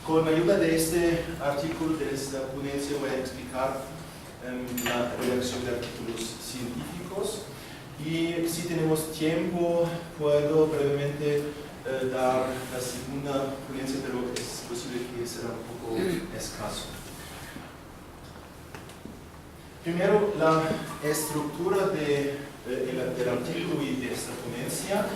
Con ayuda de este artículo, de esta ponencia, voy a explicar la redacción de artículos científicos. Y si tenemos tiempo, puedo brevemente dar la segunda ponencia, pero es posible que será un poco escaso. Primero, la estructura del artículo y de esta ponencia.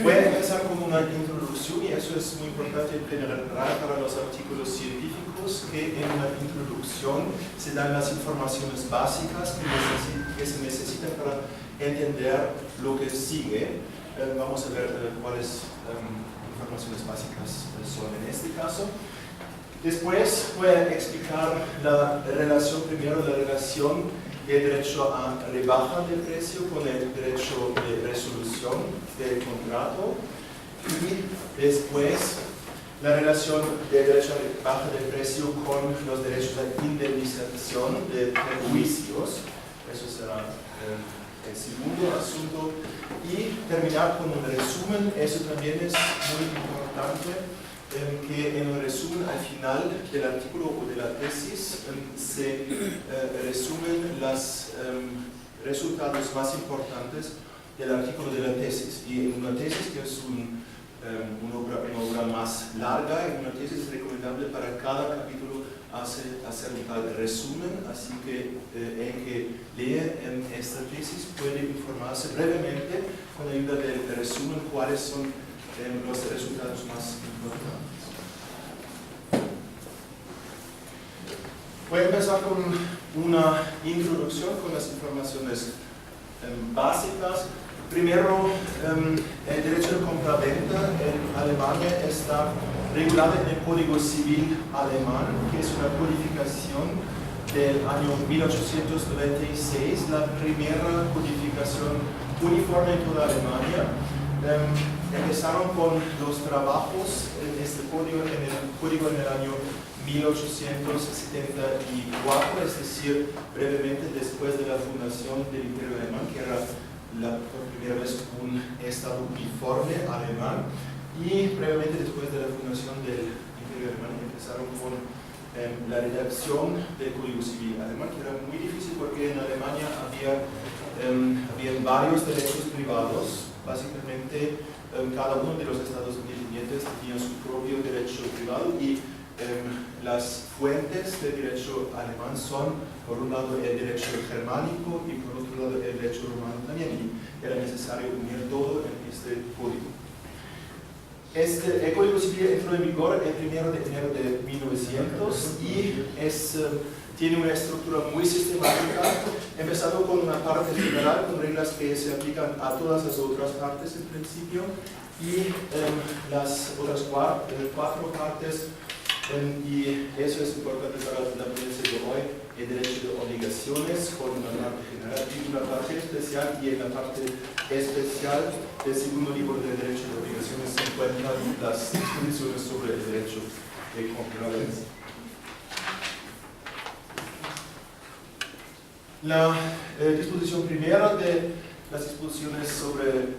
Voy a empezar con una introducción, y eso es muy importante en general para los artículos científicos, que en la introducción se dan las informaciones básicas que se necesitan para entender lo que sigue. Vamos a ver cuáles informaciones básicas son en este caso. Después voy a explicar la relación, primero la relación del derecho a rebaja de precio con el derecho de resolución del contrato, y después la relación del derecho a rebaja de precio con los derechos de indemnización de perjuicios. Eso será el segundo asunto, y terminar con un resumen. Eso también es muy importante, que en el resumen al final del artículo o de la tesis se resumen los resultados más importantes del artículo de la tesis. Y en una tesis, que es una obra más larga, en una tesis es recomendable para cada capítulo hacer un tal resumen, así que el que lee esta tesis puede informarse brevemente con ayuda del resumen cuáles son los resultados más importantes. Voy a empezar con una introducción con las informaciones básicas. Primero, el derecho de compraventa en Alemania está regulado en el Código Civil alemán, que es una codificación del año 1896, la primera codificación uniforme en toda Alemania. Empezaron con los trabajos en este código en el año 1874, es decir, brevemente después de la fundación del Imperio Alemán, que era por primera vez un Estado uniforme alemán, y brevemente después de la fundación del Imperio Alemán empezaron con la redacción del Código Civil alemán, que era muy difícil porque en Alemania había varios derechos privados. Básicamente cada uno de los estados independientes tenía su propio derecho privado, y las fuentes del derecho alemán son, por un lado, el derecho germánico y por otro lado el derecho romano también, y era necesario unir todo en este código. El Código Civil entró en vigor el 1 de enero de 1900 y tiene una estructura muy sistemática, empezando con una parte general con reglas que se aplican a todas las otras partes en principio, y las otras cuatro partes, y eso es importante para la ponencia de hoy, el derecho de obligaciones con una parte general y una parte especial, y en la parte especial del segundo libro de derecho de obligaciones se encuentran las disposiciones sobre el derecho de compraventa. La disposición primera de las disposiciones sobre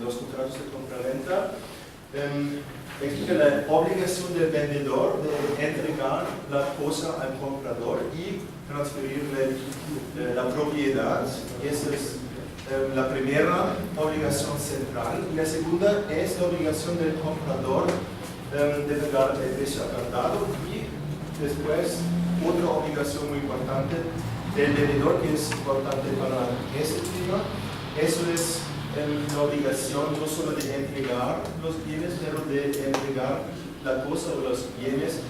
los contratos de compraventa explica la obligación del vendedor de entregar la cosa al comprador y transferirle la propiedad. Esa es la primera obligación central. Y la segunda es la obligación del comprador de pagar el precio acordado, y después otra obligación muy importante del vendedor, que es importante para este tema. Eso es la obligación no solo de entregar los bienes, pero de entregar la cosa o los bienes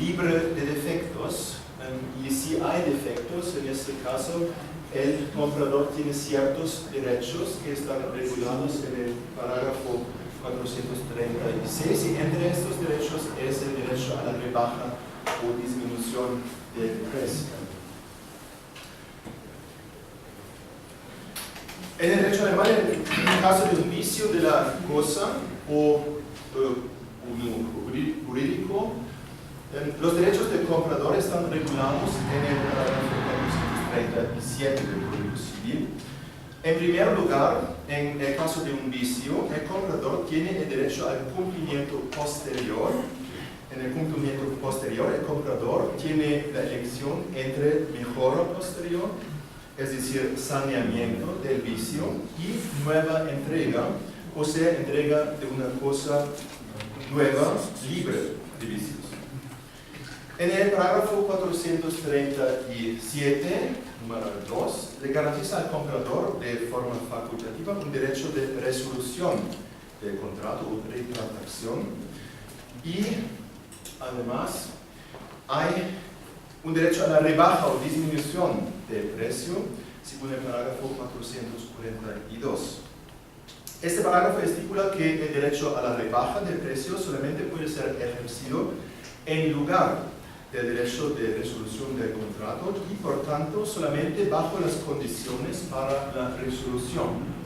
libre de defectos. Y si hay defectos, en este caso, el comprador tiene ciertos derechos que están regulados en el parágrafo 436, y entre estos derechos es el derecho a la rebaja o disminución del precio. En el derecho alemán, en el caso de un vicio de la cosa o jurídico, los derechos del comprador están regulados en el parágrafo 437 del Código Civil. En primer lugar, en el caso de un vicio, el comprador tiene el derecho al cumplimiento posterior En el cumplimiento posterior, el comprador tiene la elección entre mejora posterior, es decir, saneamiento del vicio, y nueva entrega, o sea, entrega de una cosa nueva, libre de vicios. En el parágrafo 437, número 2, le garantiza al comprador de forma facultativa un derecho de resolución del contrato o retractación, y además hay un derecho a la rebaja o disminución del precio, según el parágrafo 442. Este parágrafo estipula que el derecho a la rebaja del precio solamente puede ser ejercido en lugar del derecho de resolución del contrato y, por tanto, solamente bajo las condiciones para la resolución.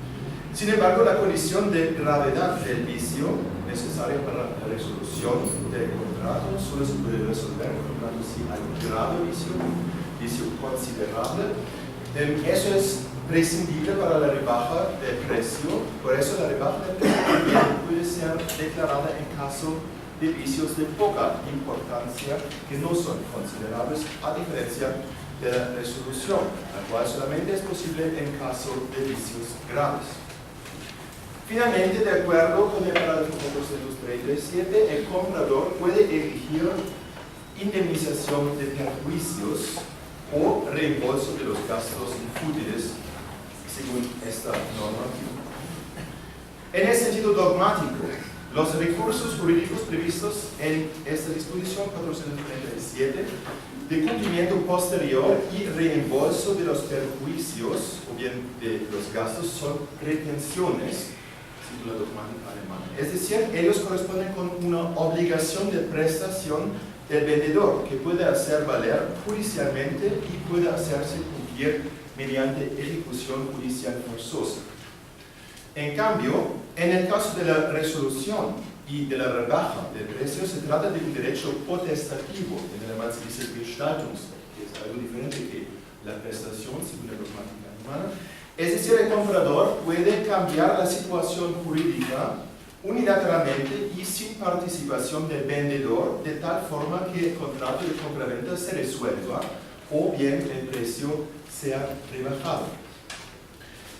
Sin embargo, la condición de gravedad del vicio necesaria para la resolución del contrato solo se puede resolver, por lo tanto, si hay grave vicio considerable. Eso es prescindible para la rebaja del precio, por eso la rebaja del precio también puede ser declarada en caso de vicios de poca importancia que no son considerables, a diferencia de la resolución, la cual solamente es posible en caso de vicios graves. Finalmente, de acuerdo con el parágrafo 437, el comprador puede exigir indemnización de perjuicios o reembolso de los gastos inútiles, según esta normativa. En el sentido dogmático, los recursos jurídicos previstos en esta disposición 437 de cumplimiento posterior y reembolso de los perjuicios o bien de los gastos son pretensiones, según la dogmática alemana. Es decir, ellos corresponden con una obligación de prestación del vendedor que puede hacer valer judicialmente y puede hacerse cumplir mediante ejecución judicial forzosa. En cambio, en el caso de la resolución y de la rebaja del precio, se trata de un derecho potestativo, en alemán se dice Gestaltungsrecht, que es algo diferente que la prestación, según la dogmática alemana. Es decir, el comprador puede cambiar la situación jurídica unilateralmente y sin participación del vendedor, de tal forma que el contrato de compraventa se resuelva o bien el precio sea rebajado.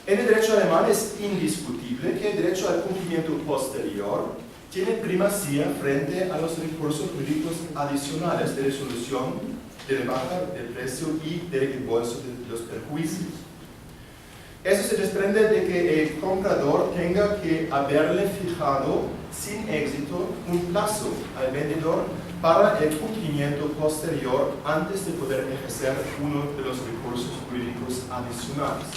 En el derecho alemán es indiscutible que el derecho al cumplimiento posterior tiene primacía frente a los recursos jurídicos adicionales de resolución, de rebaja del precio y de reembolso de los perjuicios. Eso se desprende de que el comprador tenga que haberle fijado sin éxito un plazo al vendedor para el cumplimiento posterior antes de poder ejercer uno de los recursos jurídicos adicionales.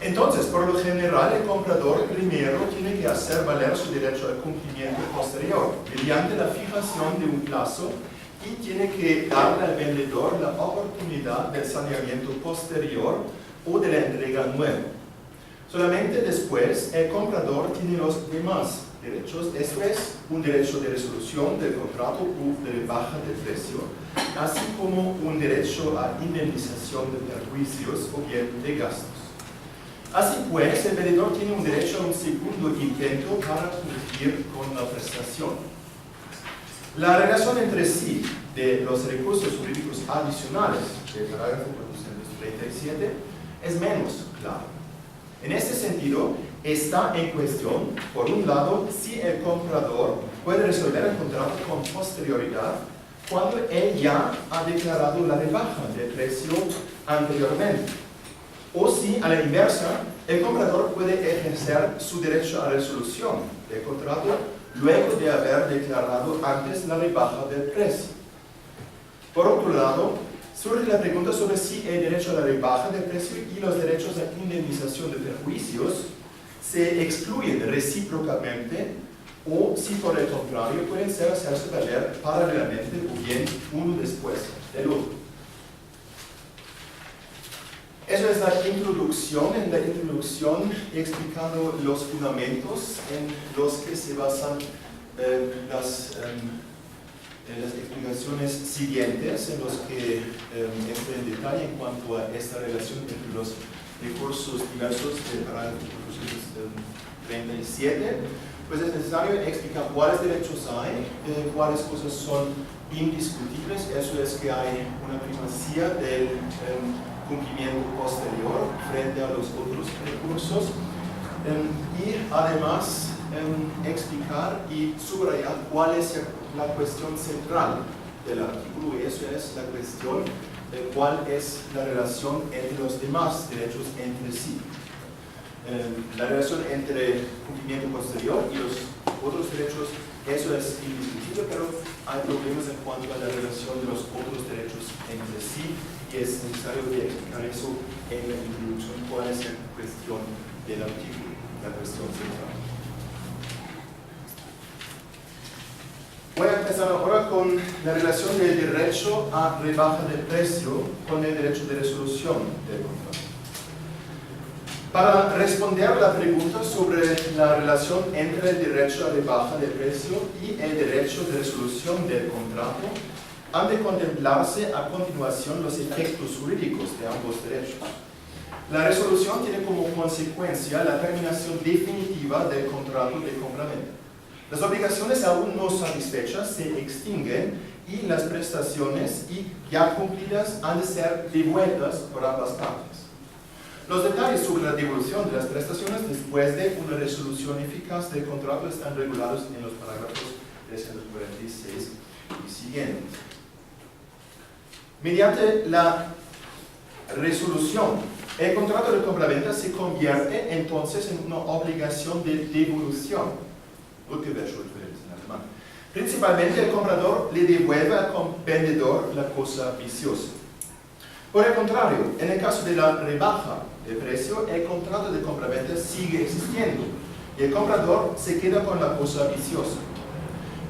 Entonces, por lo general, el comprador primero tiene que hacer valer su derecho al cumplimiento posterior mediante la fijación de un plazo y tiene que darle al vendedor la oportunidad del saneamiento posterior o de la entrega nueva. Solamente después el comprador tiene los demás derechos, esto es, un derecho de resolución del contrato o de rebaja del precio, así como un derecho a indemnización de perjuicios o bien de gastos. Así pues, el vendedor tiene un derecho a un segundo intento para cumplir con la prestación. La relación entre sí de los recursos jurídicos adicionales del parágrafo 437 es menos clara. En este sentido, está en cuestión, por un lado, si el comprador puede resolver el contrato con posterioridad cuando él ya ha declarado la rebaja del precio anteriormente, o si, a la inversa, el comprador puede ejercer su derecho a resolución del contrato luego de haber declarado antes la rebaja del precio. Por otro lado, surge la pregunta sobre si el derecho a la rebaja del precio y los derechos a indemnización de perjuicios se excluyen recíprocamente o si por el contrario pueden hacerse valer paralelamente o bien uno después del otro. Eso es la introducción. En la introducción he explicado los fundamentos en los que se basan las explicaciones siguientes, en los que entro en detalle en cuanto a esta relación entre los recursos diversos del parágrafo 437. pues es necesario explicar cuáles derechos hay, cuáles cosas son indiscutibles. Eso es que hay una primacía del cumplimiento posterior frente a los otros recursos, y además explicar y subrayar cuál es la cuestión central del artículo, y eso es la cuestión de cuál es la relación entre los demás derechos entre sí. La relación entre cumplimiento posterior y los otros derechos, eso es indiscutible, pero hay problemas en cuanto a la relación de los otros derechos entre sí, y es necesario explicar eso en la introducción, cuál es la cuestión del artículo, la cuestión central. Voy a empezar ahora con la relación del derecho a rebaja de precio con el derecho de resolución del contrato. Para responder a la pregunta sobre la relación entre el derecho a rebaja de precio y el derecho de resolución del contrato, han de contemplarse a continuación los efectos jurídicos de ambos derechos. La resolución tiene como consecuencia la terminación definitiva del contrato de compraventa. Las obligaciones aún no satisfechas se extinguen y las prestaciones ya cumplidas han de ser devueltas por ambas partes. Los detalles sobre la devolución de las prestaciones después de una resolución eficaz del contrato están regulados en los parágrafos 346 y siguientes. Mediante la resolución, el contrato de compraventa se convierte entonces en una obligación de devolución. Rückgewerschuldverhältnis en alemán. Principalmente el comprador le devuelve al vendedor la cosa viciosa. Por el contrario, en el caso de la rebaja de precio, el contrato de compraventa sigue existiendo y el comprador se queda con la cosa viciosa.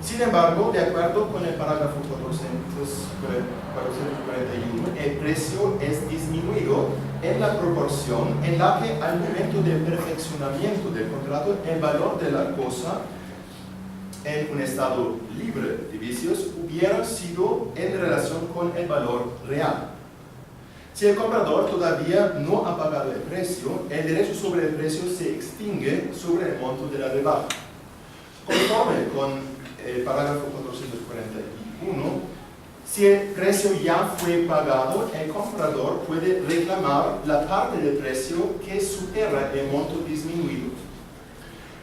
Sin embargo, de acuerdo con el parágrafo 441, el precio es disminuido en la proporción en la que al momento del perfeccionamiento del contrato el valor de la cosa en un estado libre de vicios hubiera sido en relación con el valor real. Si el comprador todavía no ha pagado el precio, el derecho sobre el precio se extingue sobre el monto de la rebaja. Conforme con el parágrafo 441, si el precio ya fue pagado, el comprador puede reclamar la parte del precio que supera el monto disminuido.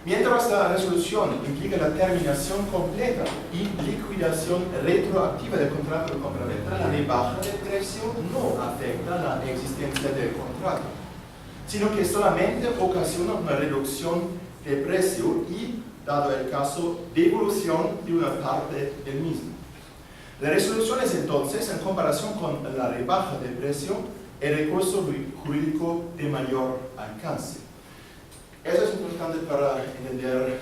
Mientras la resolución implica la terminación completa y liquidación retroactiva del contrato de compraventa, la rebaja del precio no afecta la existencia del contrato, sino que solamente ocasiona una reducción de precio y, dado el caso, devolución de una parte del mismo. La resolución es entonces, en comparación con la rebaja del precio, el recurso jurídico de mayor alcance. Eso es importante para entender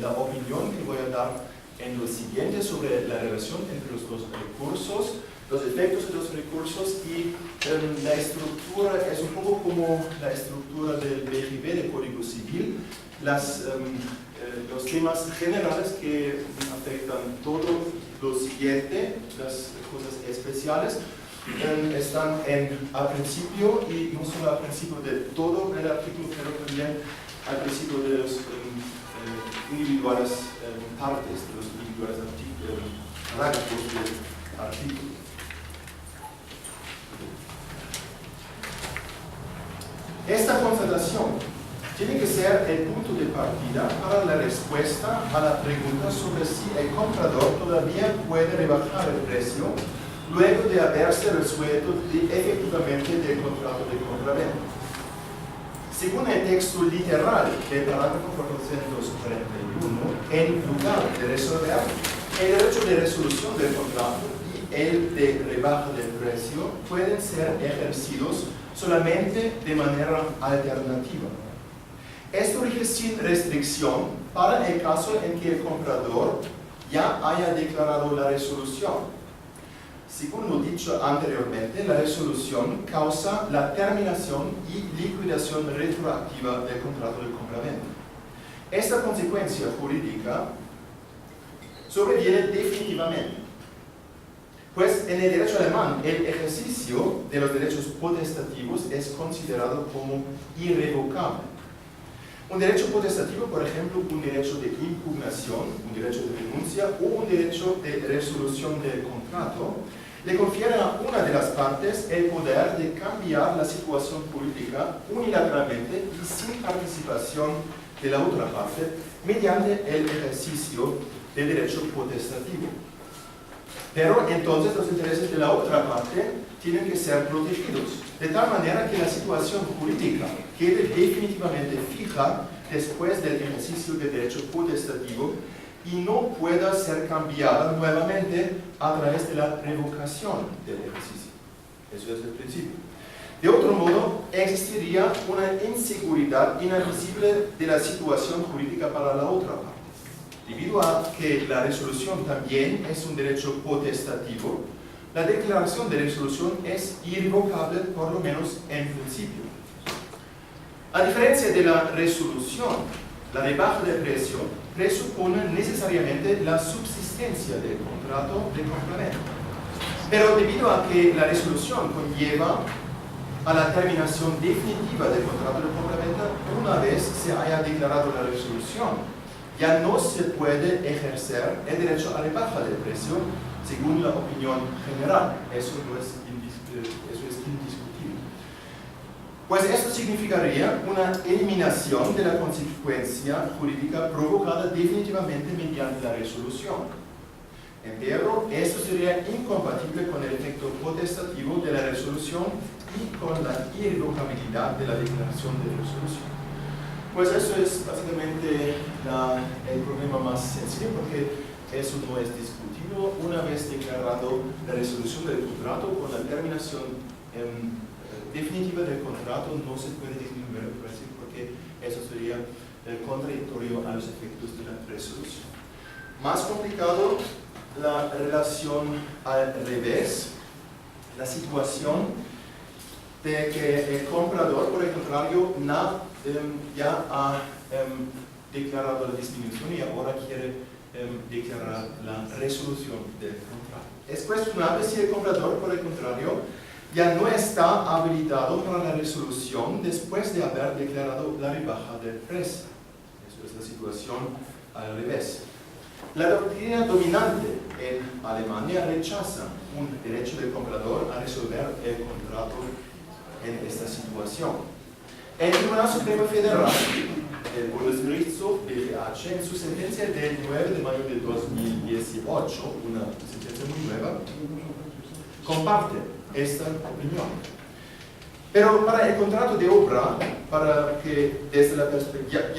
la opinión que voy a dar en lo siguiente sobre la relación entre los dos recursos, los efectos de los recursos y la estructura. Es un poco como la estructura del BGB, del Código Civil, los temas generales que afectan todo lo siguiente, las cosas especiales, están al principio, y no solo al principio de todo el artículo, pero también al principio de los individuales partes, de los individuales parágrafos del artículo. Esta constatación tiene que ser el punto de partida para la respuesta a la pregunta sobre si el comprador todavía puede rebajar el precio luego de haberse resuelto efectivamente del contrato de compraventa. Según el texto literal del parágrafo 441, en lugar de resolver el derecho de resolución del contrato y el de rebaja del precio pueden ser ejercidos solamente de manera alternativa. Esto rige sin restricción para el caso en que el comprador ya haya declarado la resolución. Según lo dicho anteriormente, la resolución causa la terminación y liquidación retroactiva del contrato de compraventa. Esta consecuencia jurídica sobreviene definitivamente, pues en el derecho alemán el ejercicio de los derechos potestativos es considerado como irrevocable. Un derecho potestativo, por ejemplo, un derecho de impugnación, un derecho de denuncia o un derecho de resolución del contrato, le confiere a una de las partes el poder de cambiar la situación política unilateralmente y sin participación de la otra parte mediante el ejercicio del derecho potestativo. Pero entonces los intereses de la otra parte tienen que ser protegidos, de tal manera que la situación política quede definitivamente fija después del ejercicio del derecho potestativo y no pueda ser cambiada nuevamente a través de la revocación del ejercicio. Eso es el principio. De otro modo, existiría una inseguridad inadmisible de la situación jurídica para la otra parte. Debido a que la resolución también es un derecho potestativo, la declaración de resolución es irrevocable, por lo menos en principio. A diferencia de la resolución, la rebaja de precio presupone necesariamente la subsistencia del contrato de complemento. Pero debido a que la resolución conlleva a la terminación definitiva del contrato de complemento, una vez se haya declarado la resolución, ya no se puede ejercer el derecho a rebaja de precio según la opinión general. Eso es indiscutible. Pues esto significaría una eliminación de la consecuencia jurídica provocada definitivamente mediante la resolución. Pero esto sería incompatible con el efecto potestativo de la resolución y con la irrevocabilidad de la declaración de resolución. Pues eso es básicamente el problema más sencillo, porque eso no es discutido. Una vez declarado la resolución del contrato, con la terminación definitiva del contrato no se puede disminuir el precio, porque eso sería contradictorio a los efectos de la resolución. Más complicado, la relación al revés, la situación de que el comprador, por el contrario, ya ha declarado la disminución y ahora quiere declarar la resolución del contrato. Es cuestionable si el comprador, por el contrario, ya no está habilitado para la resolución después de haber declarado la rebaja del precio. Eso es la situación al revés. La doctrina dominante en Alemania rechaza un derecho del comprador a resolver el contrato en esta situación. El Tribunal Supremo Federal, el Bundesgerichtshof, BGH, en su sentencia del 9 de mayo de 2018, una sentencia muy nueva, comparte esta opinión. Pero para el contrato de obra, para que desde la perspectiva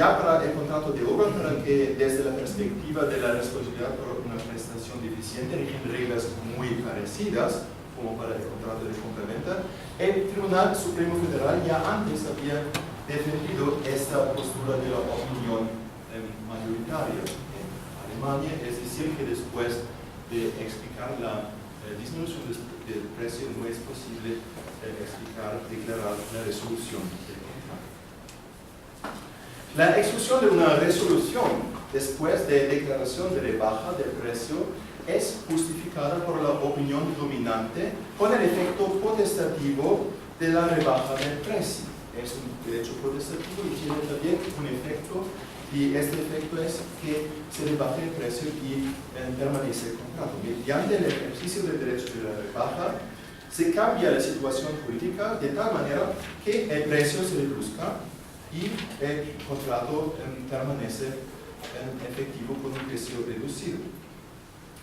de la responsabilidad por una prestación deficiente rigen reglas muy parecidas, como para el contrato de complemento, el Tribunal Supremo Federal ya antes había defendido esta postura de la opinión mayoritaria en Alemania, es decir, que después de explicar la disminución del precio no es posible declarar la resolución del contrato. La exclusión de una resolución después de declaración de rebaja del precio es justificada por la opinión dominante con el efecto potestativo de la rebaja del precio. Es un derecho potestativo y tiene también un efecto, y este efecto es que se rebaje el precio y permanece el contrato. Mediante el ejercicio del derecho de la rebaja, se cambia la situación jurídica de tal manera que el precio se reduzca y el contrato permanece efectivo con un precio reducido.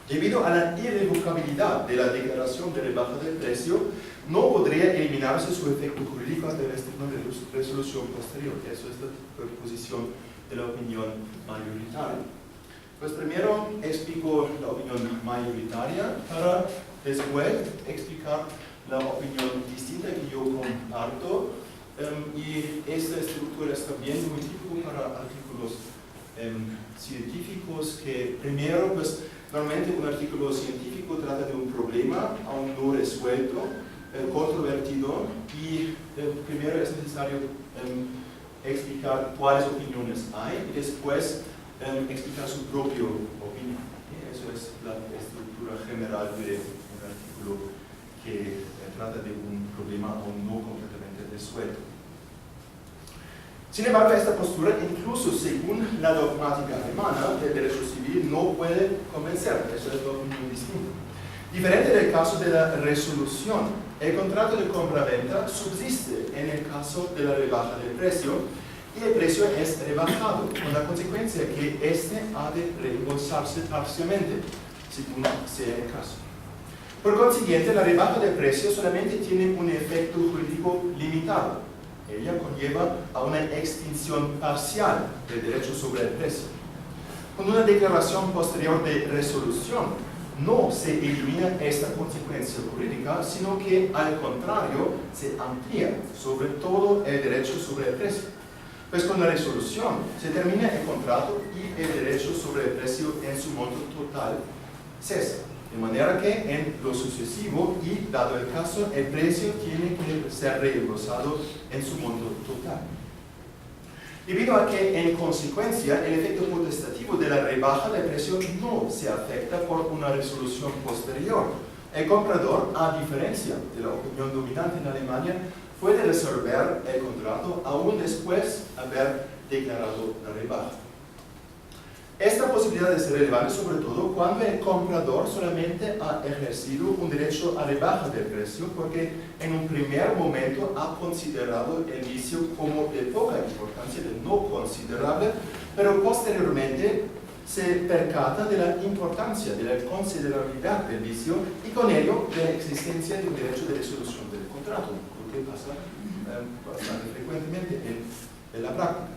Debido a la irrevocabilidad de la declaración de rebaja del precio, no podría eliminarse su efecto jurídico hasta una resolución posterior. Eso es la posición de la opinión mayoritaria. Pues primero explico la opinión mayoritaria para después explicar la opinión distinta que yo comparto, y esta estructura es también muy típico para artículos científicos, que primero, pues normalmente un artículo científico trata de un problema aún no resuelto, controvertido, y primero es necesario explicar cuáles opiniones hay y después explicar su propia opinión. Eso es la estructura general de un artículo que trata de un problema aún no completamente resuelto. Sin embargo, esta postura, incluso según la dogmática alemana del derecho civil, no puede convencer. Eso es lo muy distinto. Diferente del caso de la resolución, el contrato de compra-venta subsiste en el caso de la rebaja del precio y el precio es rebajado, con la consecuencia que éste ha de reembolsarse parcialmente, según sea el caso. Por consiguiente, la rebaja del precio solamente tiene un efecto jurídico limitado. Ella conlleva a una extinción parcial del derecho sobre el precio. Con una declaración posterior de resolución, no se elimina esta consecuencia jurídica, sino que al contrario se amplía sobre todo el derecho sobre el precio. Pues con la resolución se termina el contrato y el derecho sobre el precio en su monto total cesa. De manera que en lo sucesivo y dado el caso, el precio tiene que ser reembolsado en su monto total. Debido a que, en consecuencia, el efecto potestativo de la rebaja del precio no se afecta por una resolución posterior, el comprador, a diferencia de la opinión dominante en Alemania, puede resolver el contrato aún después de haber declarado la rebaja. Esta posibilidad es relevante sobre todo cuando el comprador solamente ha ejercido un derecho a rebaja del precio porque en un primer momento ha considerado el vicio como de poca importancia, de no considerable, pero posteriormente se percata de la importancia, de la considerabilidad del vicio y con ello de la existencia de un derecho de resolución del contrato, lo que pasa bastante frecuentemente en la práctica.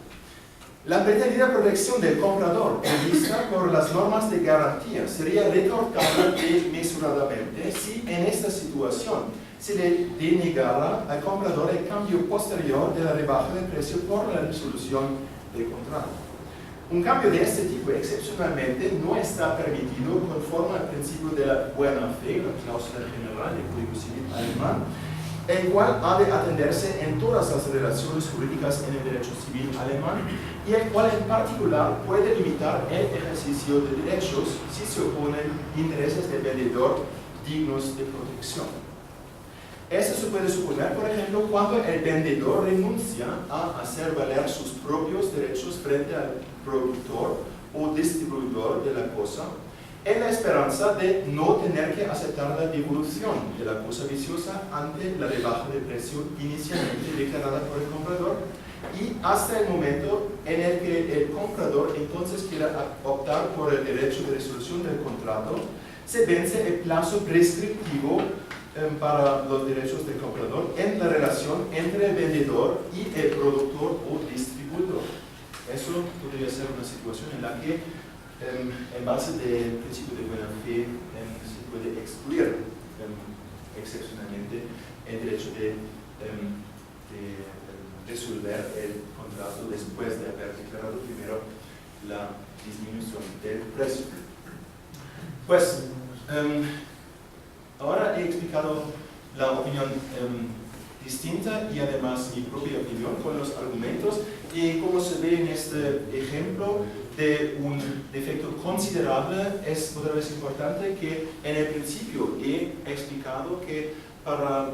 La pretendida protección del comprador prevista por las normas de garantía sería recortada desmesuradamente si en esta situación se le denegara al comprador el cambio posterior de la rebaja del precio por la resolución del contrato. Un cambio de este tipo excepcionalmente no está permitido conforme al principio de la buena fe, la cláusula general del Código Civil alemán, el cual ha de atenderse en todas las relaciones jurídicas en el derecho civil alemán y el cual en particular puede limitar el ejercicio de derechos si se oponen intereses del vendedor dignos de protección. Esto se puede suponer, por ejemplo, cuando el vendedor renuncia a hacer valer sus propios derechos frente al productor o distribuidor de la cosa, en la esperanza de no tener que aceptar la devolución de la cosa viciosa ante la rebaja de precio inicialmente declarada por el comprador y hasta el momento en el que el comprador entonces quiera optar por el derecho de resolución del contrato, se vence el plazo prescriptivo para los derechos del comprador en la relación entre el vendedor y el productor o distribuidor. Eso podría ser una situación en la que en base del principio de buena fe se puede excluir excepcionalmente el derecho de resolver el contrato después de haber declarado primero la disminución del precio. Pues, ahora he explicado la opinión distinta y además mi propia opinión con los argumentos y como se ve en este ejemplo de un defecto considerable es otra vez importante que en el principio he explicado que para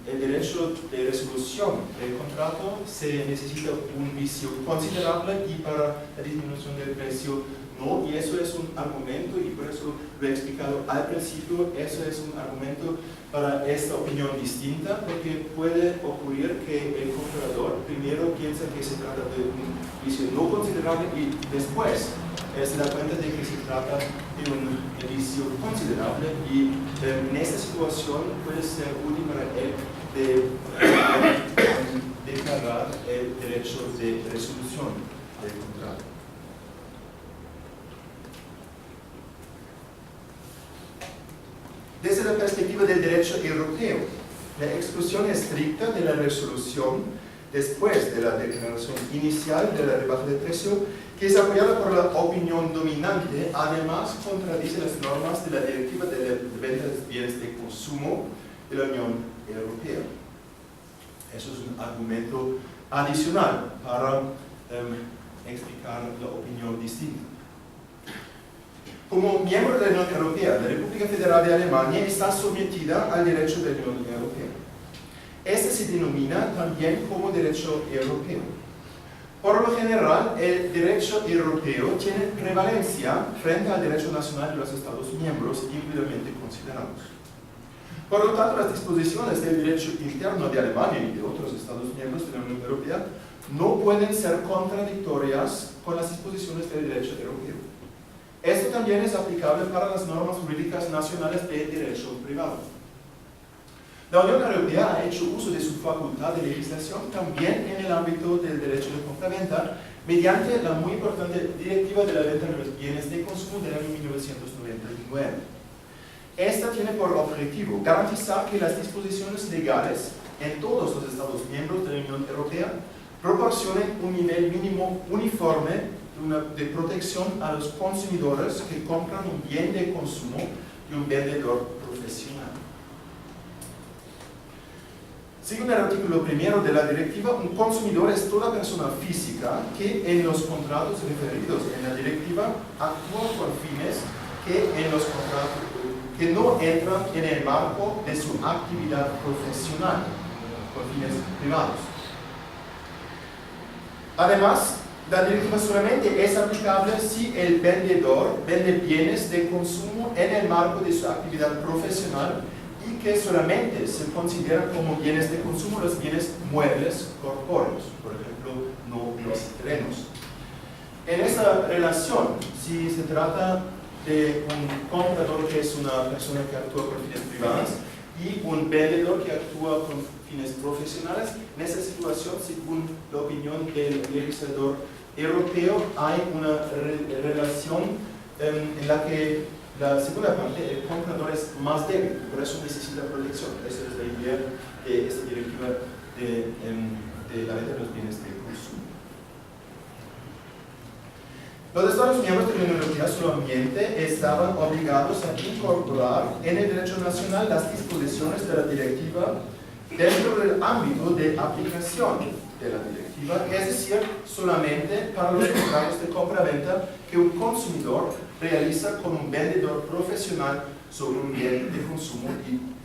el derecho de resolución del contrato se necesita un vicio considerable y para la disminución del precio no, y eso es un argumento y por eso lo he explicado al principio, eso es un argumento para esta opinión distinta porque puede ocurrir que el comprador primero piensa que se trata de un vicio no considerable y después se da cuenta de que se trata de un vicio considerable y en esta situación puede ser útil para él de declarar el derecho de resolución del contrato. Desde la perspectiva del derecho europeo, la exclusión estricta de la resolución después de la declaración inicial de la rebaja de precio, que es apoyada por la opinión dominante, además contradice las normas de la Directiva de la Venta de Bienes de Consumo de la Unión Europea. Eso es un argumento adicional para explicar la opinión distinta. Como miembro de la Unión Europea, la República Federal de Alemania está sometida al derecho de la Unión Europea. Este se denomina también como derecho europeo. Por lo general, el derecho europeo tiene prevalencia frente al derecho nacional de los Estados miembros individualmente considerados. Por lo tanto, las disposiciones del derecho interno de Alemania y de otros Estados miembros de la Unión Europea no pueden ser contradictorias con las disposiciones del derecho europeo. Esto también es aplicable para las normas jurídicas nacionales de derecho privado. La Unión Europea ha hecho uso de su facultad de legislación también en el ámbito del derecho de compraventa mediante la muy importante Directiva de la Venta de los Bienes de Consumo del año 1999. Esta tiene por objetivo garantizar que las disposiciones legales en todos los Estados miembros de la Unión Europea proporcionen un nivel mínimo uniforme de protección a los consumidores que compran un bien de consumo de un vendedor profesional. Según el artículo 1 de la directiva, un consumidor es toda persona física que en los contratos referidos en la directiva actúa con fines que no entran en el marco de su actividad profesional, con fines privados. Además, la directiva solamente es aplicable si el vendedor vende bienes de consumo en el marco de su actividad profesional y que solamente se consideran como bienes de consumo los bienes muebles corpóreos, por ejemplo, no los terrenos. En esa relación, si se trata de un comprador que es una persona que actúa con fines privados y un vendedor que actúa con fines profesionales, en esa situación, según la opinión del legislador europeo, hay una relación en la que la segunda parte, el comprador es más débil, por eso necesita protección. Esa es la idea de esta directiva de la venta de los bienes de consumo. Los Estados miembros de la Unión Europea solamente estaban obligados a incorporar en el derecho nacional las disposiciones de la directiva dentro del ámbito de aplicación de la directiva, es decir, solamente para los contratos de compra-venta que un consumidor realiza con un vendedor profesional sobre un bien de consumo,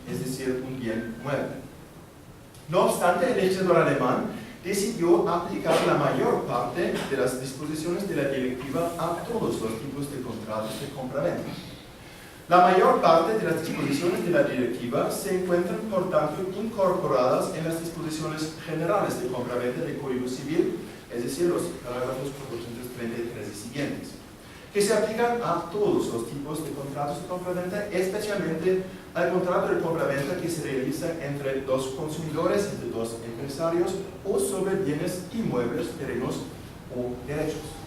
es decir, un bien mueble. No obstante, el legislador alemán decidió aplicar la mayor parte de las disposiciones de la directiva a todos los tipos de contratos de compra-venta. La mayor parte de las disposiciones de la directiva se encuentran, por tanto, incorporadas en las disposiciones generales de compra-venta del Código Civil, es decir, los parágrafos 433 y siguientes, que se aplican a todos los tipos de contratos de compra-venta, especialmente al contrato de compra-venta que se realiza entre dos consumidores, entre dos empresarios, o sobre bienes inmuebles, terrenos o derechos.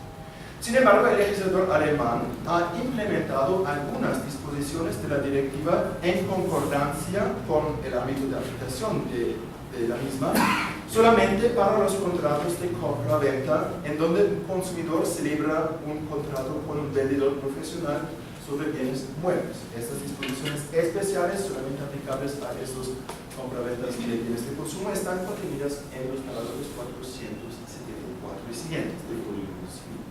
Sin embargo, el legislador alemán ha implementado algunas disposiciones de la directiva en concordancia con el ámbito de aplicación de la misma, solamente para los contratos de compra-venta, en donde un consumidor celebra un contrato con un vendedor profesional sobre bienes muebles. Estas disposiciones especiales, solamente aplicables a estos compraventas de bienes de consumo, están contenidas en los parágrafos 474 y siguientes del Código Civil.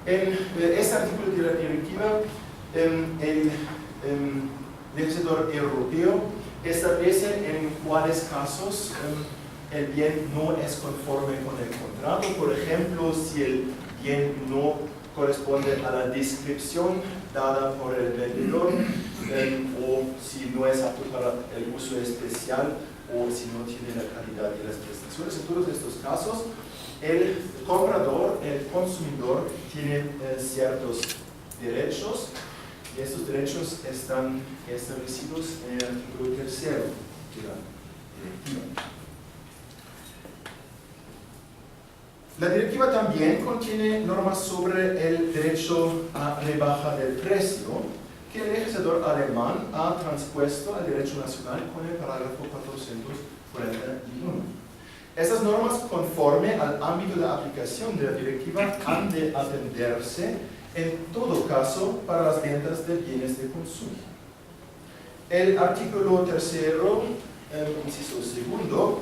En este artículo de la directiva, el legislador europeo establece en cuáles casos el bien no es conforme con el contrato. Por ejemplo, si el bien no corresponde a la descripción dada por el vendedor, o si no es apto para el uso especial, o si no tiene la calidad de las prestaciones. En todos estos casos, el comprador, el consumidor, tiene ciertos derechos, y estos derechos están establecidos en el artículo 3 de la directiva. La directiva también contiene normas sobre el derecho a rebaja del precio, que el legislador alemán ha transpuesto al derecho nacional con el parágrafo 441. Estas normas, conforme al ámbito de aplicación de la directiva, han de atenderse en todo caso para las ventas de bienes de consumo. El artículo 3, inciso 2,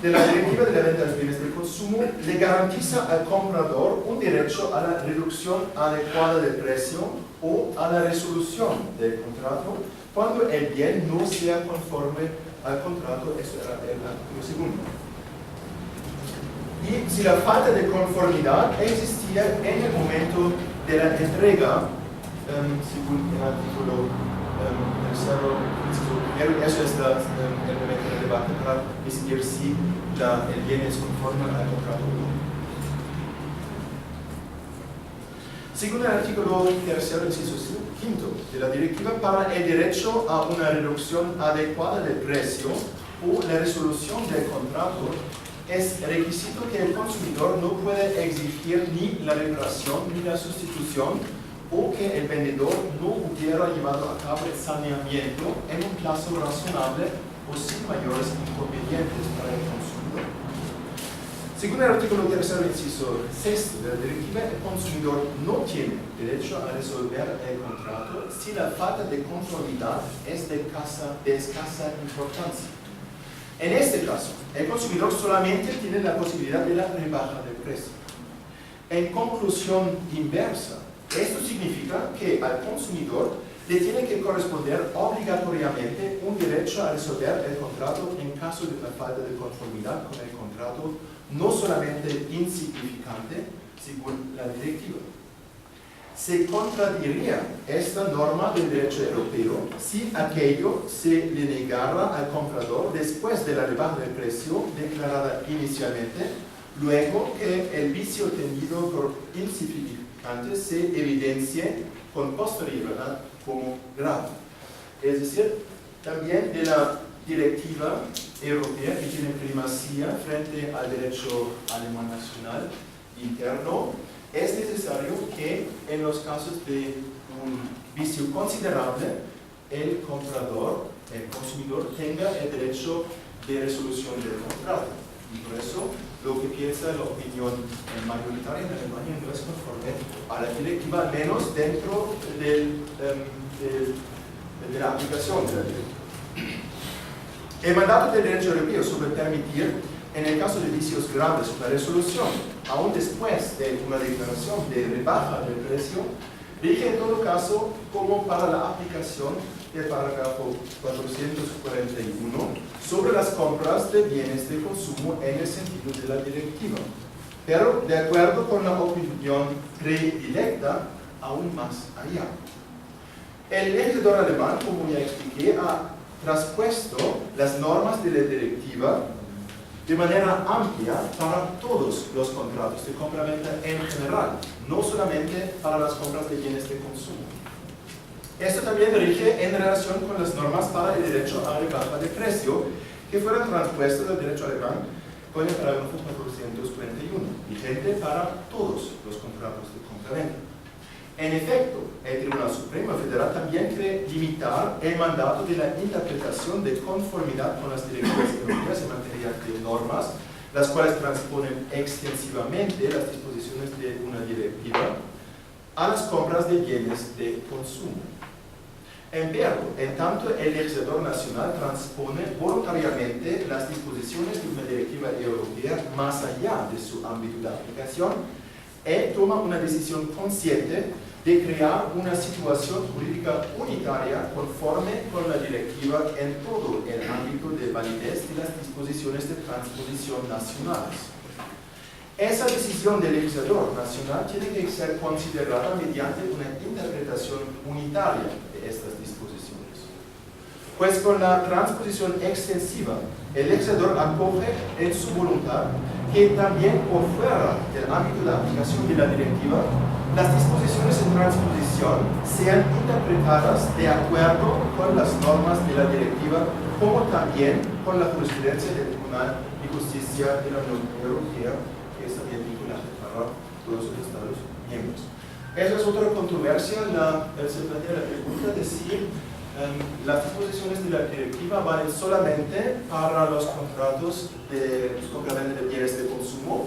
de la directiva de la venta de bienes de consumo le garantiza al comprador un derecho a la reducción adecuada del precio o a la resolución del contrato cuando el bien no sea conforme al contrato, eso era el artículo segundo. Y si la falta de conformidad existía en el momento de la entrega, según el artículo tercero, primero, eso es el momento del debate para decidir si el bien es conforme al contrato o no. Según el artículo tercero, inciso quinto de la directiva, para el derecho a una reducción adecuada del precio o la resolución del contrato, es requisito que el consumidor no puede exigir ni la reparación ni la sustitución o que el vendedor no hubiera llevado a cabo el saneamiento en un plazo razonable o sin mayores inconvenientes para el consumidor. Según el artículo tercero, inciso sexto de la directiva, el consumidor no tiene derecho a resolver el contrato si la falta de conformidad es de escasa importancia. En este caso, el consumidor solamente tiene la posibilidad de la rebaja del precio. En conclusión inversa, esto significa que al consumidor le tiene que corresponder obligatoriamente un derecho a resolver el contrato en caso de una falta de conformidad con el contrato, no solamente insignificante, según la directiva. Se contradiría esta norma del derecho europeo si aquello se le negara al comprador después de la rebaja del precio declarada inicialmente, luego que el vicio tenido por insignificante se evidencie con posterioridad como grave. Es decir, también de la directiva europea que tiene primacía frente al derecho alemán nacional interno, es necesario que en los casos de un vicio considerable, el comprador, el consumidor, tenga el derecho de resolución del contrato. Y por eso, lo que piensa la opinión mayoritaria en Alemania no es conforme a la directiva, al menos dentro de la aplicación de la directiva. El mandato del derecho europeo sobre permitir, en el caso de vicios graves, la resolución, aún después de una declaración de rebaja del precio, rige en todo caso como para la aplicación del parágrafo 441 sobre las compras de bienes de consumo en el sentido de la directiva, pero de acuerdo con la opinión predilecta, aún más allá. El legislador alemán, como ya expliqué, ha traspuesto las normas de la directiva de manera amplia para todos los contratos de compra-venta en general, no solamente para las compras de bienes de consumo. Esto también rige en relación con las normas para el derecho a rebaja de precio que fueron transpuestas del derecho alemán con el parágrafo 441, vigente para todos los contratos de compra-venta. En efecto, el Tribunal Supremo Federal también quiere limitar el mandato de la interpretación de conformidad con las directivas europeas en materia de normas, las cuales transponen extensivamente las disposiciones de una directiva a las compras de bienes de consumo. En tanto el legislador nacional transpone voluntariamente las disposiciones de una directiva europea más allá de su ámbito de aplicación, él toma una decisión consciente de crear una situación jurídica unitaria conforme con la directiva en todo el ámbito de validez de las disposiciones de transposición nacionales. Esa decisión del legislador nacional tiene que ser considerada mediante una interpretación unitaria de estas disposiciones. Pues con la transposición extensiva, el legislador acoge en su voluntad que también por fuera del ámbito de aplicación de la directiva, las disposiciones en transposición sean interpretadas de acuerdo con las normas de la directiva, como también con la jurisprudencia del Tribunal de Justicia de la Unión Europea, que es también vinculante para todos los Estados miembros. Esa es otra controversia, se plantea la pregunta de si las disposiciones de la directiva valen solamente para los contratos de compraventa de bienes de consumo,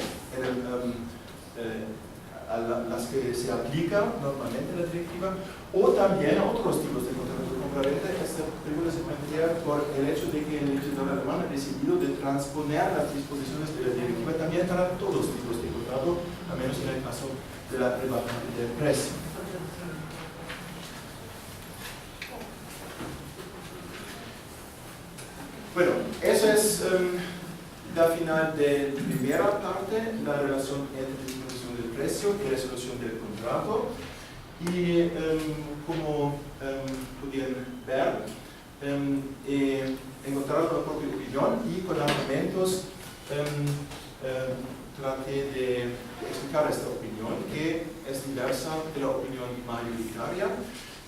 a las que se aplica normalmente la directiva, o también a otros tipos de contratos de compraventa. Esta pregunta se plantea por el hecho de que el legislador alemán ha decidido de transponer las disposiciones de la directiva también para todos los tipos de contrato, al menos en el caso de la rebaja del precio. Bueno, primera parte, la relación entre disposición del precio y resolución del contrato. Y como pudieron ver, he encontrado la propia opinión y con argumentos traté de explicar esta opinión, que es diversa de la opinión mayoritaria,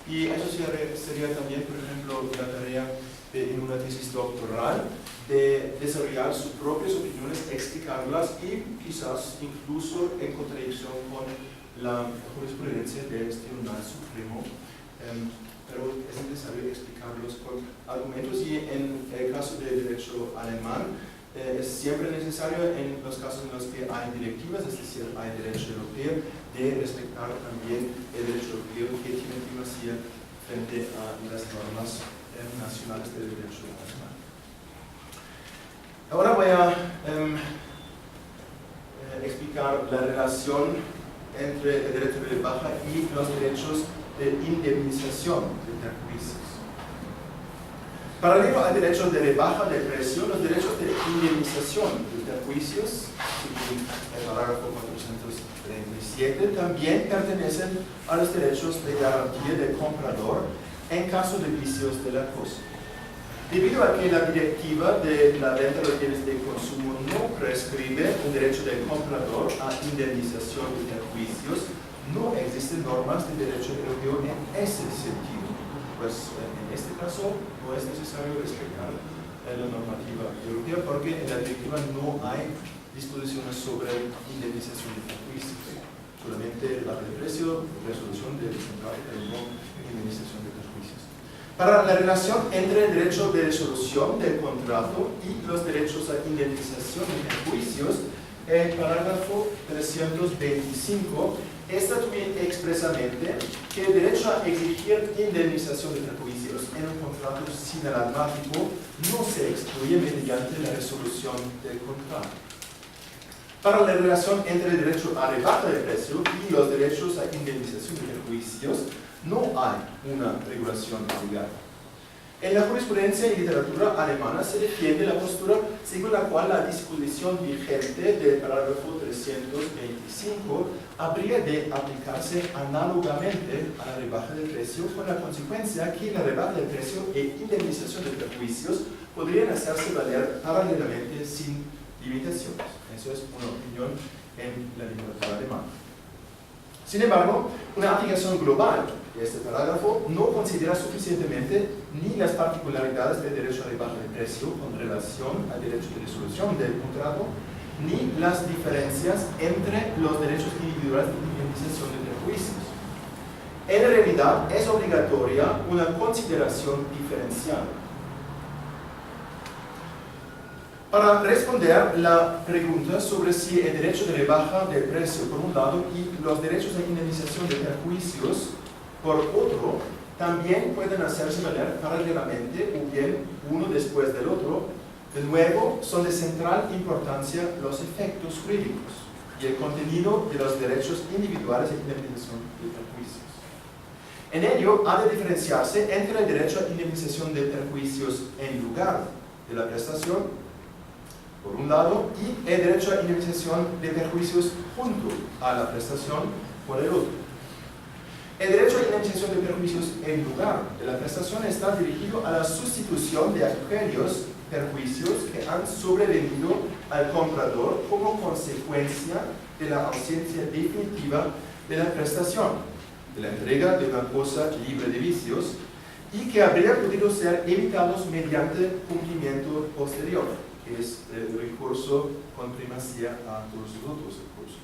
y eso sería también, por ejemplo, la tarea en una tesis doctoral, de desarrollar sus propias opiniones, explicarlas y quizás incluso en contradicción con la jurisprudencia del Tribunal Supremo, pero es necesario explicarlos con argumentos, y en el caso del derecho alemán es siempre necesario, en los casos en los que hay directivas, es decir, hay derecho europeo, de respetar también el derecho europeo que tiene primacía frente a las normas nacionales del derecho alemán. Ahora voy a explicar la relación entre el derecho de rebaja y los derechos de indemnización de perjuicios. Paralelo al derecho de rebaja de precio, los derechos de indemnización de perjuicios, según el parágrafo 437, también pertenecen a los derechos de garantía del comprador en caso de vicios de la cosa. Debido a que la directiva de la venta de bienes de consumo no prescribe el derecho del comprador a indemnización de perjuicios, no existen normas de derecho europeo en ese sentido. Pues en este caso no es necesario respetar la normativa europea, porque en la directiva no hay disposiciones sobre indemnización de perjuicios, solamente baja de precio, resolución del contrato, pero no indemnización de perjuicios. Para la relación entre el derecho de resolución del contrato y los derechos a indemnización de perjuicios, el parágrafo 325 establece expresamente que el derecho a exigir indemnización de perjuicios en un contrato sinalagmático no se excluye mediante la resolución del contrato. Para la relación entre el derecho a rebaja de precio y los derechos a indemnización de perjuicios, no hay una regulación obligada. En la jurisprudencia y literatura alemana se defiende la postura según la cual la disposición vigente del parágrafo 325 habría de aplicarse análogamente a la rebaja de precio, con la consecuencia que la rebaja de precio e indemnización de perjuicios podrían hacerse valer paralelamente sin limitaciones. Eso es una opinión en la literatura alemana. Sin embargo, una aplicación global de este parágrafo no considera suficientemente ni las particularidades del derecho a rebaja de precio con relación al derecho de resolución del contrato, ni las diferencias entre los derechos individuales de indemnización de perjuicios. En realidad, es obligatoria una consideración diferencial. Para responder la pregunta sobre si el derecho de rebaja de precio por un lado y los derechos de indemnización de perjuicios por otro también pueden hacerse valer paralelamente o bien uno después del otro, de nuevo son de central importancia los efectos jurídicos y el contenido de los derechos individuales de indemnización de perjuicios. En ello ha de diferenciarse entre el derecho a indemnización de perjuicios en lugar de la prestación por un lado, y el derecho a indemnización de perjuicios junto a la prestación por el otro. El derecho a indemnización de perjuicios en lugar de la prestación está dirigido a la sustitución de aquellos perjuicios que han sobrevenido al comprador como consecuencia de la ausencia definitiva de la prestación, de la entrega de una cosa libre de vicios, y que habrían podido ser evitados mediante cumplimiento posterior, que es el recurso con primacía a todos los otros recursos.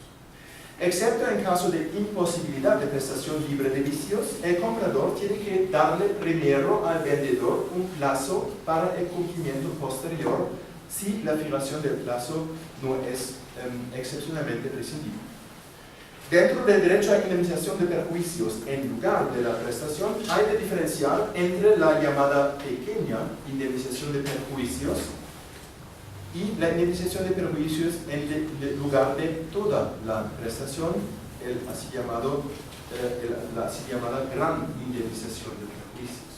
Excepto en caso de imposibilidad de prestación libre de vicios, el comprador tiene que darle primero al vendedor un plazo para el cumplimiento posterior si la fijación del plazo no es excepcionalmente prescindible. Dentro del derecho a indemnización de perjuicios en lugar de la prestación, hay de diferenciar entre la llamada pequeña indemnización de perjuicios y la indemnización de perjuicios en lugar de toda la prestación, la así llamada gran indemnización de perjuicios.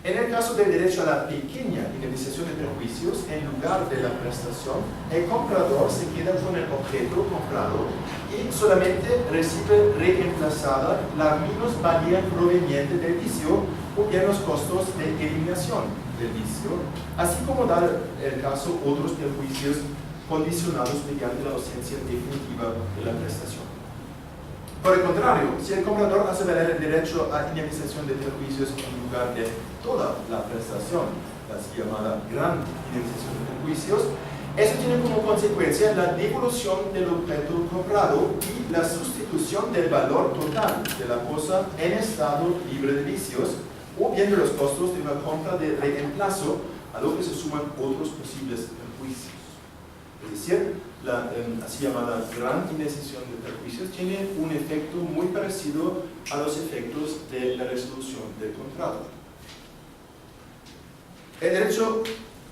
En el caso del derecho a la pequeña indemnización de perjuicios, en lugar de la prestación, el comprador se queda con el objeto comprado y solamente recibe reemplazada la minusvalía proveniente del vicio o bien los costos de eliminación del vicio, así como dar el caso otros perjuicios condicionados mediante la ausencia definitiva de la prestación. Por el contrario, si el comprador hace valer el derecho a indemnización de perjuicios en lugar de toda la prestación, la llamada gran indemnización de perjuicios, eso tiene como consecuencia la devolución del objeto comprado y la sustitución del valor total de la cosa en estado libre de vicios, o bien de los costos de una compra de reemplazo, a lo que se suman otros posibles perjuicios. Es decir, la así llamada gran indemnización de perjuicios tiene un efecto muy parecido a los efectos de la resolución del contrato. El derecho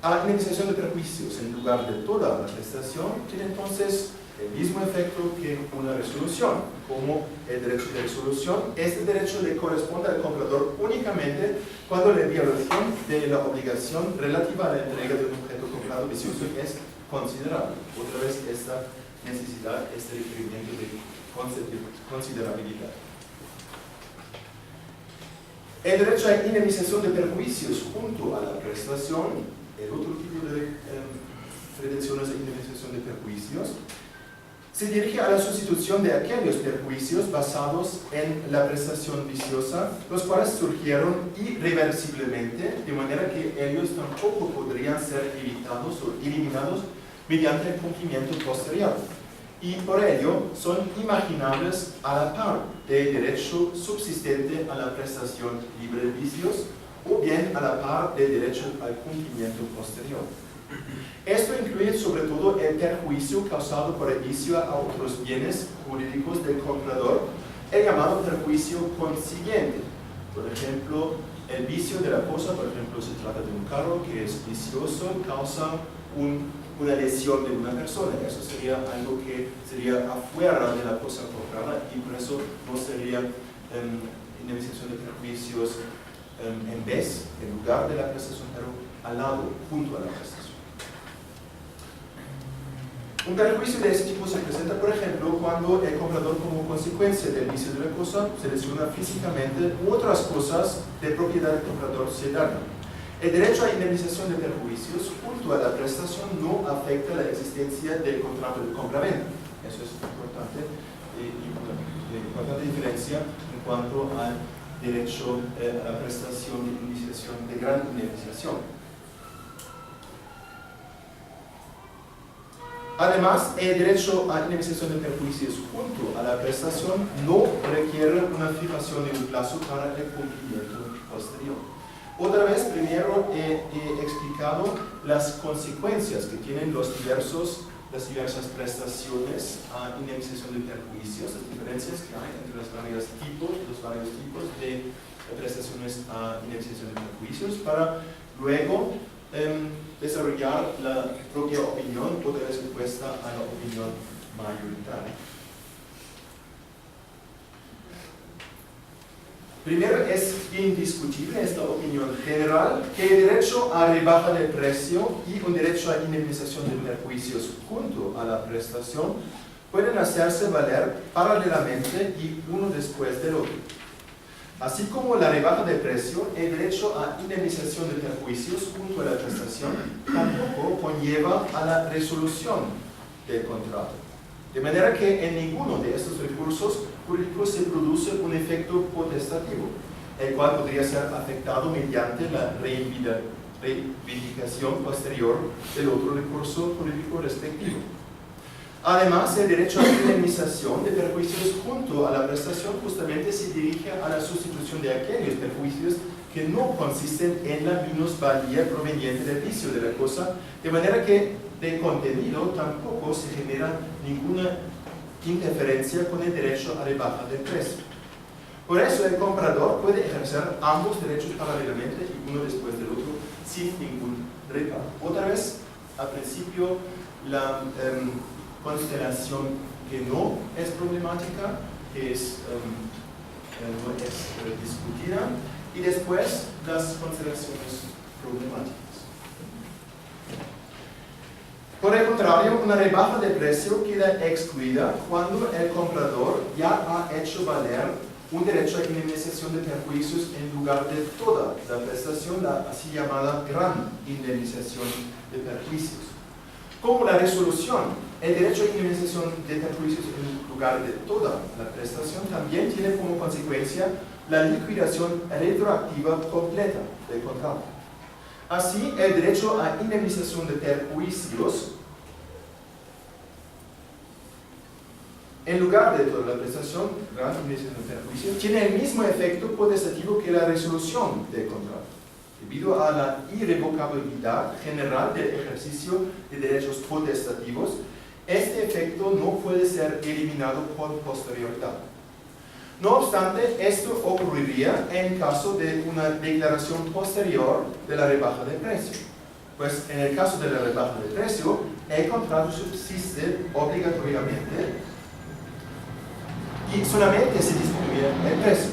a indemnización de perjuicios en lugar de toda la prestación tiene entonces el mismo efecto que una resolución. Como el derecho de resolución, este derecho le corresponde al comprador únicamente cuando la violación de la obligación relativa a la entrega de un objeto comprado vicioso es considerable. Otra vez esta necesidad, este requerimiento de considerabilidad. El derecho a indemnización de perjuicios junto a la prestación, el otro tipo de prevenciones de indemnización de perjuicios, se dirige a la sustitución de aquellos perjuicios basados en la prestación viciosa, los cuales surgieron irreversiblemente, de manera que ellos tampoco podrían ser evitados o eliminados mediante el cumplimiento posterior. Y por ello son imaginables a la par del derecho subsistente a la prestación libre de vicios o bien a la par del derecho al cumplimiento posterior. Esto incluye sobre todo el perjuicio causado por el vicio a otros bienes jurídicos del comprador, el llamado perjuicio consiguiente. Por ejemplo, el vicio de la cosa, por ejemplo, se trata de un carro que es vicioso, causa una lesión de una persona. Eso sería algo que sería afuera de la cosa comprada y por eso no sería indemnización de perjuicios en lugar de la prestación, pero al lado, junto a la prestación. Un perjuicio de ese tipo se presenta, por ejemplo, cuando el comprador, como consecuencia del vicio de la cosa, se lesiona físicamente u otras cosas de propiedad del comprador se dañan. El derecho a indemnización de perjuicios junto a la prestación no afecta la existencia del contrato de compraventa. Eso es importante, importante diferencia en cuanto al derecho a la prestación de indemnización, de gran indemnización. Además, el derecho a indemnización de perjuicios junto a la prestación no requiere una fijación de un plazo para el cumplimiento posterior. Otra vez, primero he explicado las consecuencias que tienen las diversas prestaciones a indemnización de perjuicios, las diferencias que hay entre los varios tipos de prestaciones a indemnización de perjuicios, para luego desarrollar la propia opinión, otra vez opuesta a la opinión mayoritaria. Primero, es indiscutible esta opinión general que el derecho a rebaja del precio y un derecho a indemnización de perjuicios junto a la prestación pueden hacerse valer paralelamente y uno después del otro. Así como la rebaja de precio, el derecho a indemnización de perjuicios junto a la prestación tampoco conlleva a la resolución del contrato. De manera que en ninguno de estos recursos jurídicos se produce un efecto potestativo, el cual podría ser afectado mediante la reivindicación posterior del otro recurso jurídico respectivo. Además, el derecho a indemnización de perjuicios junto a la prestación justamente se dirige a la sustitución de aquellos perjuicios que no consisten en la minusvalía proveniente del vicio de la cosa, de manera que de contenido tampoco se genera ninguna interferencia con el derecho a rebaja del precio. Por eso el comprador puede ejercer ambos derechos paralelamente y uno después del otro sin ningún reparo. Otra vez, al principio, la constelación que no es problemática, que no es discutida, y después las consideraciones problemáticas. Por el contrario, una rebaja de precio queda excluida cuando el comprador ya ha hecho valer un derecho a indemnización de perjuicios en lugar de toda la prestación, la así llamada gran indemnización de perjuicios. Como la resolución, el derecho a indemnización de perjuicios en lugar de toda la prestación también tiene como consecuencia la liquidación retroactiva completa del contrato. Así, el derecho a indemnización de perjuicios en lugar de toda la prestación, gran indemnización de perjuicios, tiene el mismo efecto potestativo que la resolución del contrato. Debido a la irrevocabilidad general del ejercicio de derechos potestativos, este efecto no puede ser eliminado por posterioridad. No obstante, esto ocurriría en caso de una declaración posterior de la rebaja de precio. Pues en el caso de la rebaja de precio, el contrato subsiste obligatoriamente y solamente se disminuye el precio.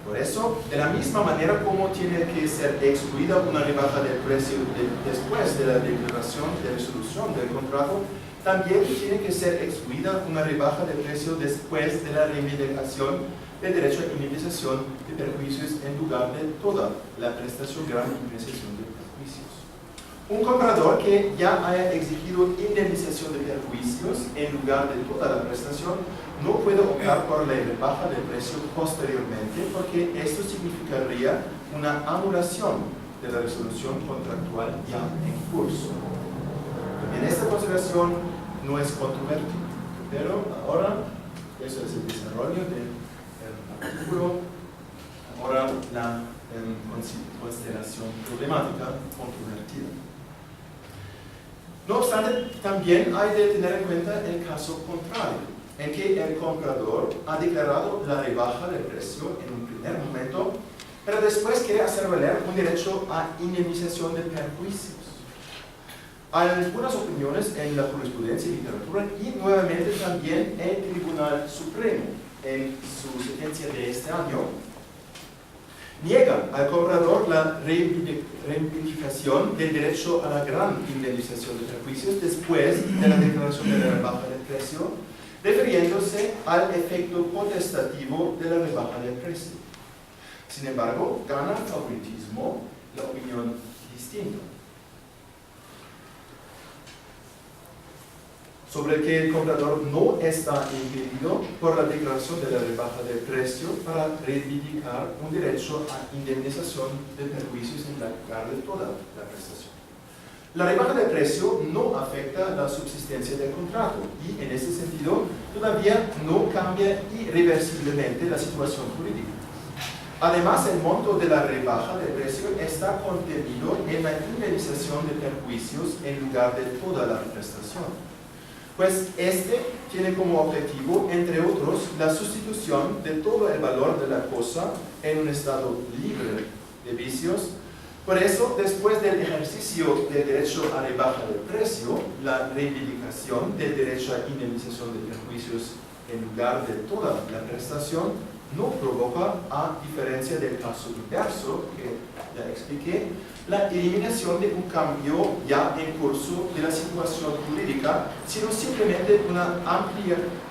Por eso, de la misma manera como tiene que ser excluida una rebaja del precio después de la declaración de resolución del contrato, también tiene que ser excluida una rebaja del precio después de la reivindicación del derecho a indemnización de perjuicios en lugar de toda la prestación gran indemnización de perjuicios. Un comprador que ya haya exigido indemnización de perjuicios en lugar de toda la prestación no puede optar por la rebaja del precio posteriormente porque esto significaría una anulación de la resolución contractual ya en curso. En esta consideración no es controvertida, pero ahora eso es el desarrollo del artículo. Ahora la consideración problemática controvertida. No obstante, también hay de tener en cuenta el caso contrario, en que el comprador ha declarado la rebaja del precio en un primer momento, pero después quiere hacer valer un derecho a indemnización de perjuicios. Hay algunas opiniones en la jurisprudencia y literatura y nuevamente también el Tribunal Supremo, en su sentencia de este año, niega al comprador la reivindicación del derecho a la gran indemnización de perjuicios después de la declaración de la rebaja del precio, refiriéndose al efecto potestativo de la rebaja del precio. Sin embargo, gana favoritismo la opinión distinta, sobre que el comprador no está impedido por la declaración de la rebaja del precio para reivindicar un derecho a indemnización de perjuicios en lugar de toda la prestación. La rebaja de precio no afecta la subsistencia del contrato y, en ese sentido, todavía no cambia irreversiblemente la situación jurídica. Además, el monto de la rebaja de precio está contenido en la indemnización de perjuicios en lugar de toda la prestación. Pues este tiene como objetivo, entre otros, la sustitución de todo el valor de la cosa en un estado libre de vicios. Por eso, después del ejercicio del derecho a rebaja del precio, la reivindicación del derecho a indemnización de perjuicios en lugar de toda la prestación no provoca, a diferencia del caso inverso que ya expliqué, la eliminación de un cambio ya en curso de la situación jurídica, sino simplemente una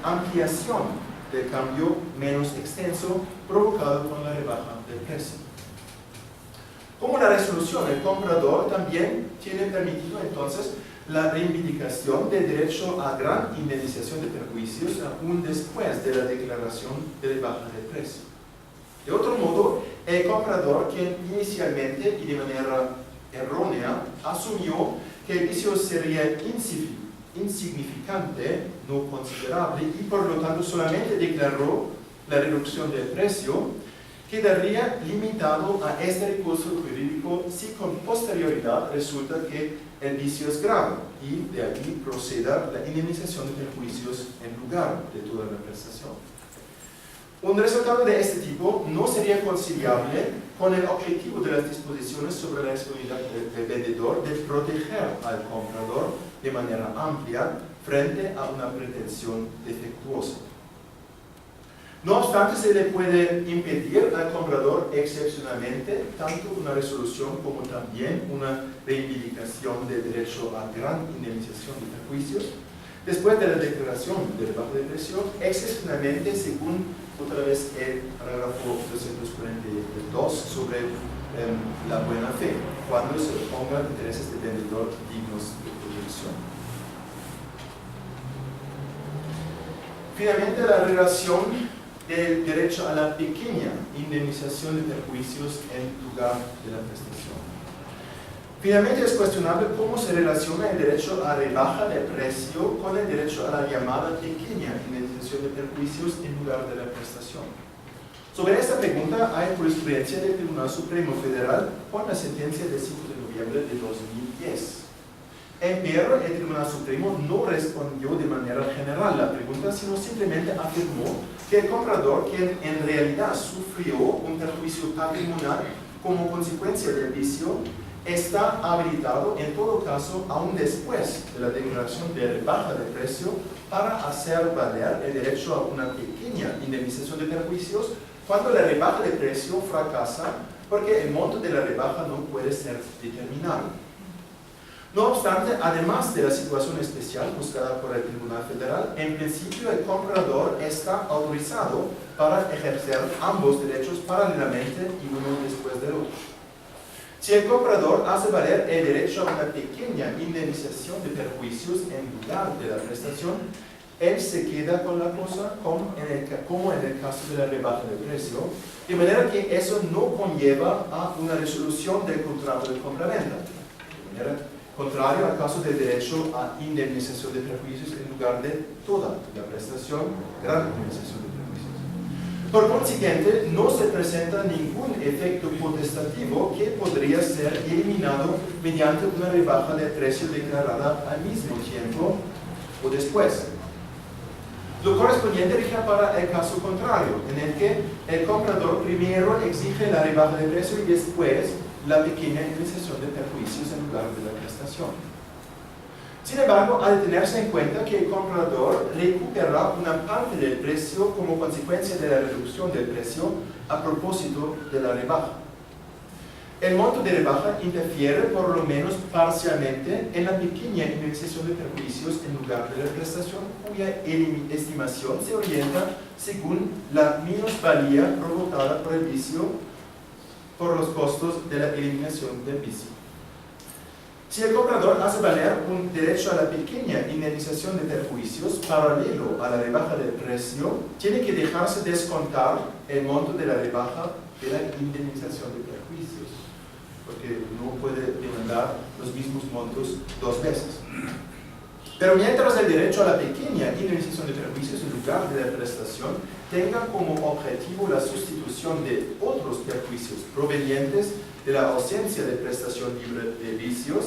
ampliación del cambio menos extenso provocado con la rebaja del precio. Como la resolución, el comprador también tiene permitido entonces la reivindicación del derecho a gran indemnización de perjuicios aún después de la declaración de rebaja del precio. De otro modo, el comprador, quien inicialmente y de manera errónea asumió que el vicio sería insignificante, no considerable, y por lo tanto solamente declaró la reducción del precio, quedaría limitado a este recurso jurídico si con posterioridad resulta que el vicio es grave y de aquí proceda la indemnización de perjuicios en lugar de toda la prestación. Un resultado de este tipo no sería conciliable con el objetivo de las disposiciones sobre la responsabilidad del vendedor de proteger al comprador de manera amplia frente a una pretensión defectuosa. No obstante, se le puede impedir al comprador excepcionalmente tanto una resolución como también una reivindicación del derecho a gran indemnización de perjuicios después de la declaración de rebaja de precio, excepcionalmente según otra vez el parágrafo 242 sobre la buena fe, cuando se opongan intereses del vendedor dignos de protección. Finalmente, la relación del derecho a la pequeña indemnización de perjuicios en lugar de la prestación. Finalmente, es cuestionable cómo se relaciona el derecho a rebaja de precio con el derecho a la llamada pequeña indemnización de perjuicios en lugar de la prestación. Sobre esta pregunta hay jurisprudencia del Tribunal Supremo Federal con la sentencia del 5 de noviembre de 2010. Empero, el Tribunal Supremo no respondió de manera general la pregunta, sino simplemente afirmó que el comprador, quien en realidad sufrió un perjuicio patrimonial como consecuencia del vicio, está habilitado en todo caso, aún después de la declaración de rebaja de precio, para hacer valer el derecho a una pequeña indemnización de perjuicios cuando la rebaja de precio fracasa porque el monto de la rebaja no puede ser determinado. No obstante, además de la situación especial buscada por el Tribunal Federal, en principio el comprador está autorizado para ejercer ambos derechos paralelamente y uno después del otro. Si el comprador hace valer el derecho a una pequeña indemnización de perjuicios en lugar de la prestación, él se queda con la cosa como en el caso de la rebaja de precio, de manera que eso no conlleva a una resolución del contrato de compraventa. De manera contrario al caso del derecho a indemnización de perjuicios en lugar de toda la prestación, gran indemnización de perjuicios. Por consiguiente, no se presenta ningún efecto potestativo que podría ser eliminado mediante una rebaja de precio declarada al mismo tiempo o después. Lo correspondiente rige para el caso contrario, en el que el comprador primero exige la rebaja de precio y después la pequeña indemnización de perjuicios en lugar de la prestación. Sin embargo, ha de tenerse en cuenta que el comprador recupera una parte del precio como consecuencia de la reducción del precio a propósito de la rebaja. El monto de rebaja interfiere por lo menos parcialmente en la pequeña indemnización de perjuicios en lugar de la prestación, cuya estimación se orienta según la minusvalía provocada por el vicio por los costos de la eliminación del vicio. Si el comprador hace valer un derecho a la pequeña indemnización de perjuicios paralelo a la rebaja del precio, tiene que dejarse descontar el monto de la rebaja de la indemnización de perjuicios, porque no puede demandar los mismos montos dos veces. Pero mientras el derecho a la pequeña indemnización de perjuicios en lugar de la prestación tenga como objetivo la sustitución de otros perjuicios provenientes de la ausencia de prestación libre de vicios,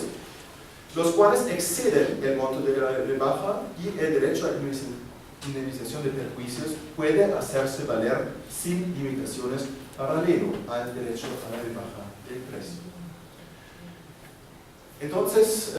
los cuales exceden el monto de la rebaja, y el derecho a indemnización de perjuicios puede hacerse valer sin limitaciones paralelo al derecho a la rebaja del precio. Entonces,